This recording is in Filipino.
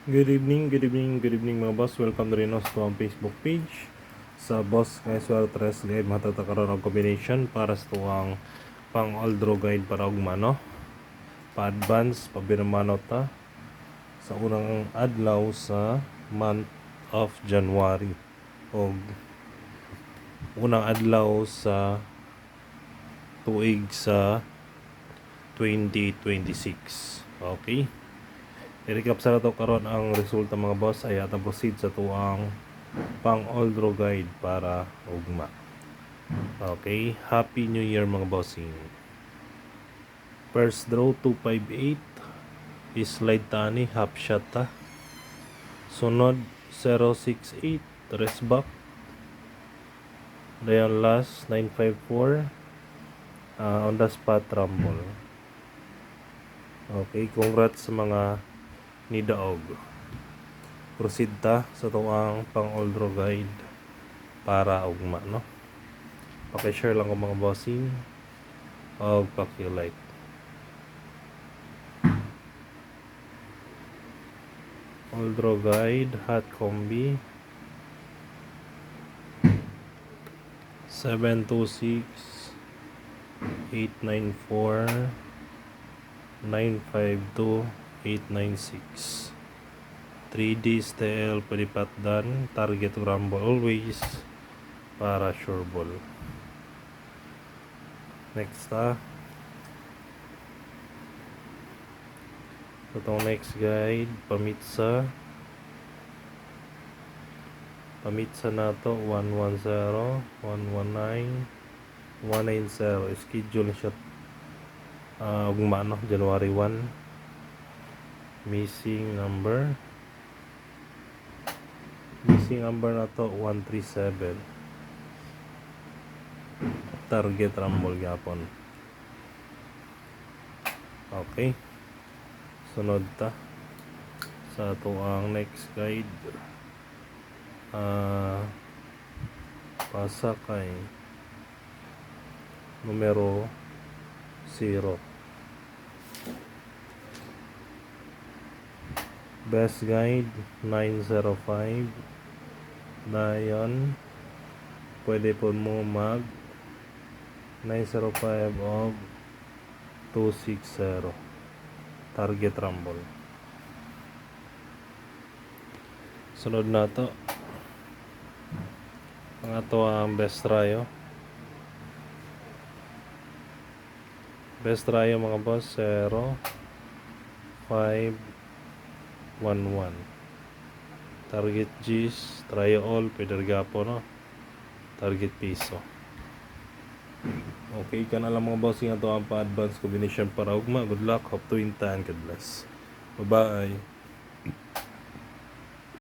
Good evening mga boss. Welcome na rin sa ang Facebook page. Sa boss kay Swell Tres Guide, matatakaroon ang combination para sa tuwang pang all draw guide para ugma, no? Pa-advance, pabinamano ta sa unang adlaw sa month of January o unang adlaw sa tuig sa 2026. Okay? I-recap sa nato karon ang resulta mga boss ay atang proceed sa tuang pang all draw guide para ugma. Okay, Happy New Year mga bossing. First draw 258 is slide tani half shot ta. Sunod 068 rest back. Dayon last 954 on the spot rumble. Okay, congrats sa mga ni Daog. Proceed ta sa tuwang pang all draw guide para ugma, no? Paki-share lang ko mga bossing o paki-like. All draw guide hot combi 726 894 952 896 3D style palipat dan target rumble always para sure ball. Next itong next guide pamitsa nato 110 119 190 schedule siya ugma, no? January 1. Missing number na to 137 target rumble gapon. Okay, sunod ta sa ato ang next guide pasakay numero 0. Best guide 905. Dayon pwede po mo mag 905 of 260 target rumble. Sunod na to ang ato ang best tryo mga boss 0 5 1-1 target G's try all pedergapo, no? Target piso. Okay ka na lang mga bossing, ato ang pa-advance combination para ugma. Good luck, hope to win, and God bless. Bye bye.